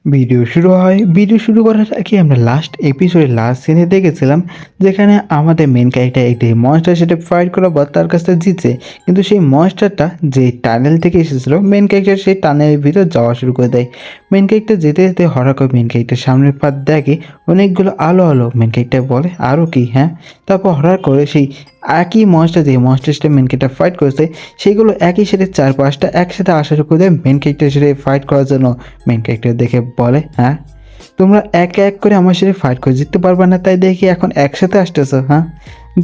Video শুরু করার আগে আমরা লাস্ট এপিসোডে লাস্ট সিনে দেখেছিলাম যেখানে আমাদের মেন ক্যারেক্টার একটি মনস্টার সাথে ফাইট করার পর তার কাছ থেকে জিতছে, কিন্তু সেই মনস্টারটা যে টানেল থেকে এসেছিল মেন ক্যারেক্টার সেই টানেলের ভিতর যাওয়া শুরু করে দেয়। মেন ক্যারেক্টার যেতে যেতে হঠাৎ করে মেন ক্যারেক্টার সামনের পাত দেখে অনেকগুলো আলো আলো। মেন ক্যারেক্টার বলে আরও কি, হ্যাঁ? তারপর হঠাৎ করে সেই একই মনস্টার যে মনস্টারের সাথে মেন ক্যারেক্টার ফাইট করেছে সেগুলো একই সাথে 4-5টা একসাথে আসা শুরু করে দেয় মেন ক্যারেক্টারের সাথে ফাইট করার জন্য। মেন ক্যারেক্টার দেখে বলে, হ্যাঁ তোমরা এক এক করে আমার সাথে ফাইট করে জিততে পারবে না, তাই দেখি এখন একসাথে আসতেছো, হ্যাঁ?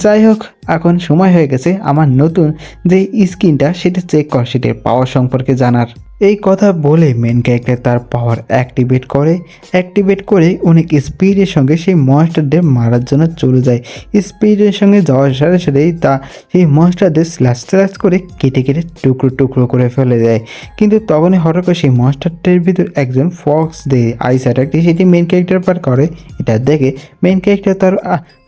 যাই হোক, এখন সময় হয়ে গেছে আমার নতুন যে স্কিনটা সেটা চেক কর, সেটার পাওয়ার সম্পর্কে জানার। এই কথা বলে মেন ক্যারেক্টার তার পাওয়ার অ্যাক্টিভেট করে অনেক স্পিডের সঙ্গে সেই মনস্টারদের মারার জন্য চলে যায়। স্পিডের সঙ্গে যাওয়ার সাথে সাথেই তা সেই মনস্টারদের স্ল্যাশ করে কেটে কেটে টুকরো টুকরো করে ফেলে দেয়। কিন্তু তখনই হঠাৎ করে সেই মনস্টারটার ভিতর একজন ফক্স দিয়ে আইস অ্যাটাকটি সেটি মেন ক্যারেক্টার পার করে। এটা দেখে মেন ক্যারেক্টার তার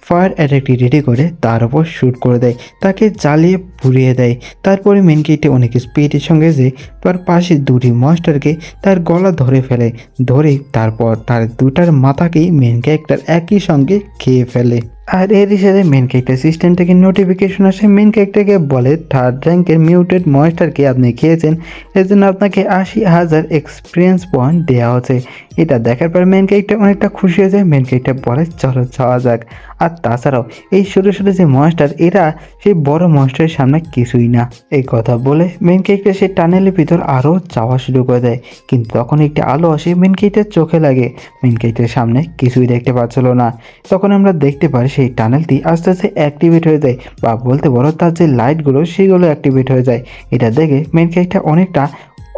ফায়ার অ্যাটাকটি রেডি করে তার উপর শ্যুট করে দেয়, তাকে জ্বালিয়ে পুড়িয়ে দেয়। তারপরে মেন ক্যারেক্টার অনেক স্পিডের সঙ্গে যে তার পাশে দুটি মনস্টারকে তার গলা ধরে ফেলে, ধরে তারপর তার দুটার মাথাকেই মেন ক্যারেক্টার একই সঙ্গে খেয়ে ফেলে। আর এরই সাথে মেন ক্যারেক্টার সিস্টেম থেকে নোটিফিকেশন আসে, মেন ক্যারেক্টারকে বলে 3rd র্যাঙ্কের মিউটেড মনস্টারকে আপনি খেয়েছেন, এর জন্য আপনাকে 80,000 এক্সপিরিয়েন্স পয়েন্ট দেওয়া হচ্ছে। এটা দেখার পর মেন ক্যারেক্টার অনেকটা খুশি হয়ে যায়। মেন ক্যারেক্টার বলে চলো যাওয়া যাক। আর তাছাড়াও এই ছোটো ছোটো যে মনস্টার এরা সেই বড় মনস্টারের সামনে কিছুই না। এই কথা বলে মেন ক্যারেক্টার সেই টানেলের ভিতর আরও যাওয়া শুরু করে দেয়, কিন্তু তখন একটি আলো আসে মেন ক্যারেক্টার চোখে লাগে। মেন ক্যারেক্টারের সামনে কিছুই দেখতে পাচ্ছিল না। তখন আমরা দেখতে পাই সেই টানেলটি আস্তে আস্তে অ্যাক্টিভেট হয়ে যায়, বা বলতে পারো তার যে লাইটগুলো সেগুলো অ্যাক্টিভেট হয়ে যায়। এটা দেখে মেন ক্যারেক্টার অনেকটা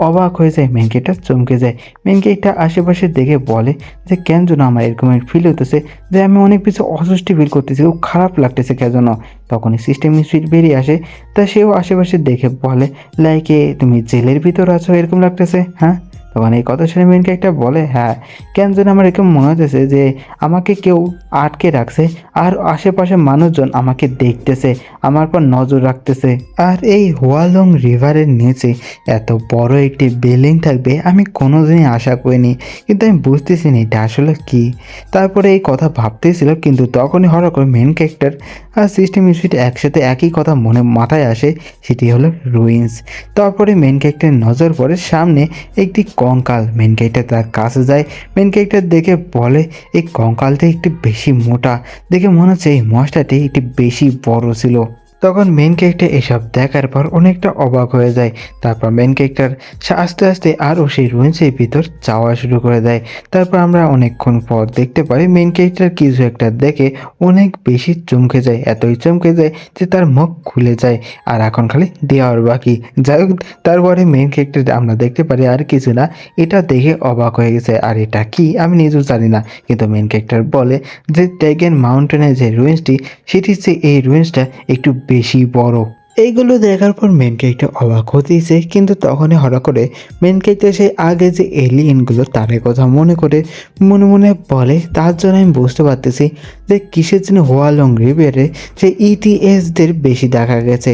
অবাক হয়ে যায়, মেন ক্যারেক্টার চমকে যায়। মেন ক্যারেক্টার আশেপাশে দেখে বলে যে কেন যেন আমার এরকম ফিল হতেছে, যে আমি অনেক কিছু অস্বস্তি ফিল করতেছি, খুব খারাপ লাগতেছে কেন যেন। তখনই সিস্টেম সুইট বেরিয়ে আসে, তা সেও আশেপাশে দেখে বলে লাইকে তুমি জেলের ভিতর আছো এরকম লাগতেছে, হ্যাঁ? তখন এই কথা শুনে মেন ক্যারেক্টার বলে হ্যাঁ, কেন যেন আমার এরকম মনে হতেছে যে আমাকে কেউ আটকে রাখছে, আর আশেপাশে মানুষজন আমাকে দেখতেছে, আমার পর নজর রাখতেছে। আর এই হোয়ালং রিভারের নিচে এত বড় একটি বিল্ডিং থাকবে আমি কোনোদিনই আশা করিনি, কিন্তু আমি বুঝতেছি না এটা আসলে কি। তারপরে এই কথা ভাবতেছিল, কিন্তু তখনই হঠাৎ করে মেন ক্যারেক্টার আর সিস্টেম ইউনিট একসাথে একই কথা মাথায় আসে, সেটি হলো রুইন্স। তারপরে মেন ক্যারেক্টারের নজর পড়ে সামনে একটি কঙ্কাল। মেন ক্যারেক্টার তার কাছে যায়, মেন ক্যারেক্টার দেখে বলে এই কঙ্কালটি একটু বেশি মোটা, দেখে মনে হচ্ছে এই মশলাটি একটু বেশি বড় ছিল। তখন মেন ক্যারেক্টার এসব দেখার পর অনেকটা অবাক হয়ে যায়। তারপর মেন ক্যারেক্টার আস্তে আস্তে আরও সেই রুইন্সের ভিতর যাওয়া শুরু করে দেয়। তারপর আমরা অনেকক্ষণ পর দেখতে পাই মেন ক্যারেক্টার কিছু একটা দেখে অনেক বেশি চমকে যায়, এতই চমকে যায় যে তার মুখ খুলে যায়, আর এখন খালি দেওয়ার বাকি। যাই হোক, তারপরে মেন ক্যারেক্টার আমরা দেখতে পারি আর কিছু না, এটা দেখে অবাক হয়ে গেছে। আর এটা কি আমি নিজেও জানি না, কিন্তু মেন ক্যারেক্টার বলে যে ট্যাগেন মাউন্টেনের যে রুইন্সটি সেটি হচ্ছে এই রুইন্সটা একটু বেশি বড়। এইগুলো দেখার পর মেন ক্যারেক্টার অবাক হতেইছে, কিন্তু তখনই হঠাৎ করে মেন ক্যারেক্টার সেই আগে যে এলিয়েনগুলো তাদের কথা মনে করে মনে মনে বলে তার জন্য আমি বুঝতে পারতেছি যে কিসের জন্য হোয়ালং রিভারে সেই ইটিএসদের বেশি দেখা গেছে।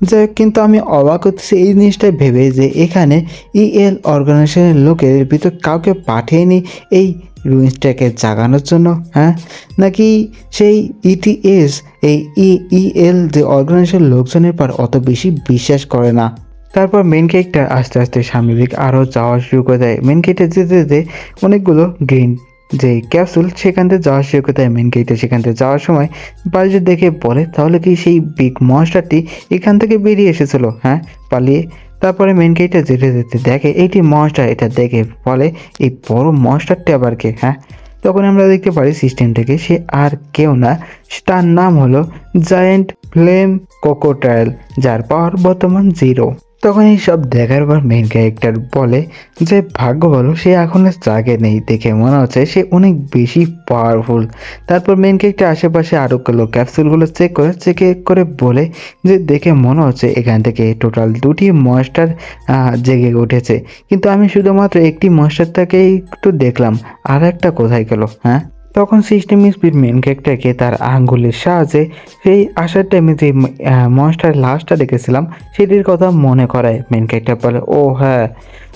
যাই হোক, কিন্তু আমি অবাক হতেছি এই জিনিসটা ভেবে যে এখানে ইএল অর্গানাইজেশনের লোকের ভিতর কাউকে পাঠিয়েনি এই রুইন্সটাকে জাগানোর জন্য, হ্যাঁ? নাকি সেই ইটিএস এই ইএল যে অর্গানাইজেশন লোকজনের পর অত বেশি বিশ্বাস করে না। তারপর মেন ক্যারেক্টার আস্তে আস্তে সামনের দিকে আরও যাওয়া শুরু করে দেয়। মেন ক্যারেক্টার যেতে যেতে অনেকগুলো গ্রিন যে ক্যাপসুল সেখান থেকে যাওয়া শুরু করে দেয়। মেন ক্যারেক্টার সেখান থেকে যাওয়ার সময় পালিয়ে দেখে বলে তাহলে কি সেই বিগ মনস্টারটি এখান থেকে বেরিয়ে এসেছিল, হ্যাঁ, পালিয়ে। তারপরে মেন ক্যারেক্টার যেতে যেতে দেখে এইটি মনস্টার, এটা দেখে বলে এই বড় মনস্টারটি আবার কে, হ্যাঁ? তখন আমরা দেখতে পারি সিস্টেম থেকে সে আর কেউ না, তার নাম হলো জায়েন্ট ফ্লেম কোকোটাইল, যার পাওয়ার বর্তমান 0। তখন এই সব দেখার পর মেন ক্যারেক্টার বলে যে ভাগ্য ভালো সে এখন আর জাগে নেই, দেখে মনে হচ্ছে সে অনেক বেশি পাওয়ারফুল। তারপর মেন ক্যারেক্টার আশেপাশে আরও ক্যাপসুলগুলো চেক করে বলে যে দেখে মনে হচ্ছে এখান থেকে টোটাল 2টি মনস্টার জেগে উঠেছে, কিন্তু আমি শুধুমাত্র একটি মনস্টারটাকেই একটু দেখলাম, আর একটা কোথায় গেল, হ্যাঁ? তখন সিস্টেম স্পিড মেন ক্যারেক্টারকে তার আঙ্গুলের সাহায্যে সেই আসার টাইমে যে মনস্টার লাশটা দেখেছিলাম সেটির কথা মনে করায়। মেন ক্যারেক্টার বলে, ও হ্যাঁ,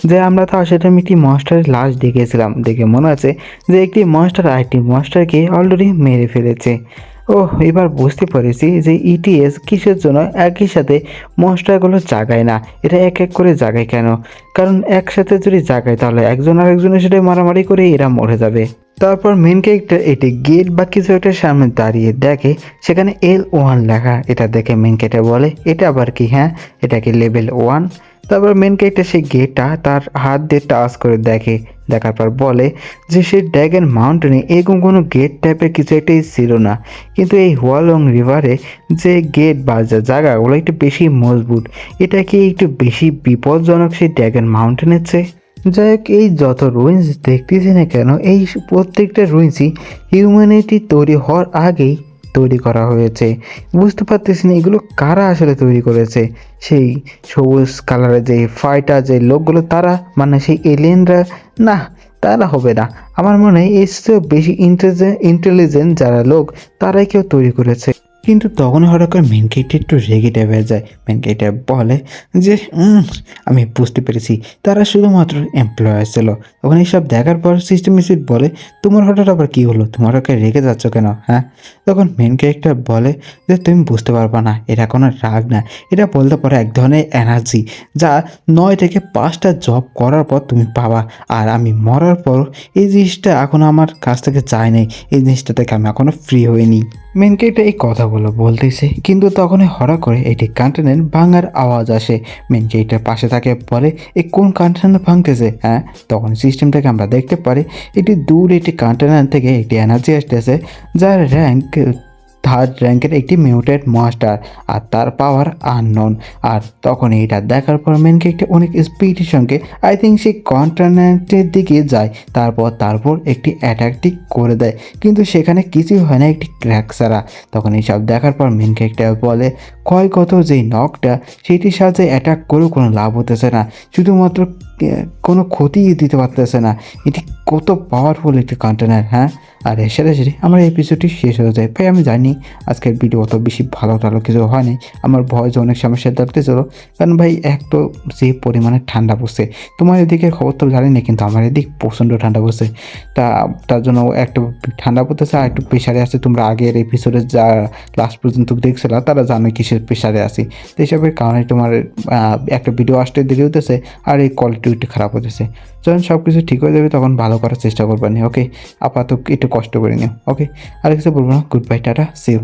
যে আমরা তো আসার টাইমে একটি মনস্টারের লাশ দেখেছিলাম, দেখে মনে আছে যে একটি মনস্টার আরেকটি মনস্টারকে অলরেডি মেরে ফেলেছে। ওহ, এবার বুঝতে পেরেছি যে ইটিএস কিসের জন্য একই সাথে মনস্টারগুলো জাগায় না, এটা এক এক করে জাগায় কেন? কারণ একসাথে যদি জাগায় তাহলে একজন আরেকজনের সাথে মারামারি করে এরা মরে যাবে। তারপর মেন ক্যারেক্টার এটি গেট বা কিছু একটা সামনে দাঁড়িয়ে দেখে সেখানে L1 লেখা। এটা দেখে মেন ক্যারেক্টার বলে, এটা আবার কি? হ্যাঁ, এটা কি লেভেল 1? তারপর মেন ক্যারেক্টার সেই গেটটা তার হাত দিয়ে টাচ করে দেখে, দেখার পর বলে যে সেই ড্র্যাগন মাউন্টেনে এরকম কোনো গেট টাইপের কিছু একটাই ছিল না, কিন্তু এই হুয়ালং রিভারে যে গেট বা যা জায়গাগুলো একটু বেশি মজবুত, এটা কি একটু বেশি বিপজ্জনক সেই ড্র্যাগন মাউন্টেনের চেয়ে? যাই হোক, এই যত রুইন্স দেখতেছি না কেন, এই প্রত্যেকটা রুইন্সই হিউম্যানিটি তৈরি হওয়ার আগেই তৈরি করা হয়েছে। বুঝতে পারতেছি না এগুলো কারা আসলে তৈরি করেছে। সেই সবুজ কালারের যে ফাইটার যে লোকগুলো, তারা মানে সেই এলিয়েনরা? না, তারা হবে না। আমার মনে হয় এর চেয়েও বেশি ইন্টেলিজেন্ট যারা লোক, তারাই কেউ তৈরি করেছে। কিন্তু তখন হঠাৎ করে মেন ক্যারেক্টার একটু রেগে হয়ে যায়। মেন ক্যারেক্টার বলে যে আমি বুঝতে পেরেছি তারা শুধুমাত্র এমপ্লয়ার ছিল। তখন এইসব দেখার পর সিস্টেম মিস্ট বলে, তোমার হঠাৎ আবার কী হলো, তোমার ওকে রেগে যাচ্ছ কেন? হ্যাঁ, তখন মেন ক্যারেক্টার বলে যে তুমি বুঝতে পারবা না, এটা কোনো রাগ না, এটা বলতে পারো এক ধরনের এনার্জি, যা 9 থেকে 5টা জব করার পর তুমি পাবা। আর আমি মরার পর এই জিনিসটা এখনও আমার কাছ থেকে যায় নাই, এই জিনিসটা থেকে আমি এখনও ফ্রি হইনি। মেন ক্যারেক্টার এই কথাগুলো বলতেছে, কিন্তু তখনই হঠাৎ করে একটি কন্টেনার ভাঙার আওয়াজ আসে। মেন ক্যারেক্টার পাশে থাকে, বলে এই কোন কন্টেনার ভাঙতেছে? হ্যাঁ, তখন সিস্টেম থেকে আমরা দেখতে পারি একটি দূর একটি কন্টেনার থেকে একটি এনার্জি আসতেছে, যার র্যাঙ্ক 3rd র্যাঙ্কের একটি মিউটেড মাস্টার, আর তার পাওয়ার আননোন। আর তখন এটা দেখার পর মেন ক্যারেক্টার অনেক স্পিডের সঙ্গে আই থিঙ্ক সেই কন্টেনারের দিকে যায়, তারপর একটি অ্যাটাক করে দেয়, কিন্তু সেখানে কিছুই হয় না, একটি ক্র্যাক ছাড়া। তখন এইসব দেখার পর মেন ক্যারেক্টার বলে, ক্ষয়গত যেই নকটা সেটির সাথে অ্যাটাক করেও কোনো লাভ হতেছে না, শুধুমাত্র কোনো ক্ষতি দিতে পারতেছে না। এটি কত পাওয়ারফুল একটি কন্টেনার! হ্যাঁ, আর এর সাথে সাথে আমার এপিসোডটি শেষ হয়ে যায়। ভাই আমি জানি আজকের ভিডিও অত বেশি ভালো কিছু হয়নি, আমার ভয়েস অনেক সমস্যা লাগতেছিল, কারণ ভাই এক তো যে পরিমাণে ঠান্ডা পড়ছে, তোমার এদিকের খবর তো জানি না, কিন্তু আমার এদিক প্রচণ্ড ঠান্ডা পড়ছে। তার জন্য একটু ঠান্ডা পড়তেছে, আর একটু প্রেশারে আছে। তোমরা আগের এপিসোডে যা লাস্ট পর্যন্ত দেখছিল তারা জানো কিসের প্রেশারে আছি, তো এইসবের কারণে তোমার একটা ভিডিও আসতে দেরি হতেছে, আর এই কোয়ালিটি একটু খারাপ হতেছে। যখন সব কিছু ঠিক হয়ে যাবে তখন ভালো করার চেষ্টা করবেন। ওকে, আপাতত একটু কষ্ট করে নিও। ওকে, আর কিছু বলবো না। Good bye, tata, see you.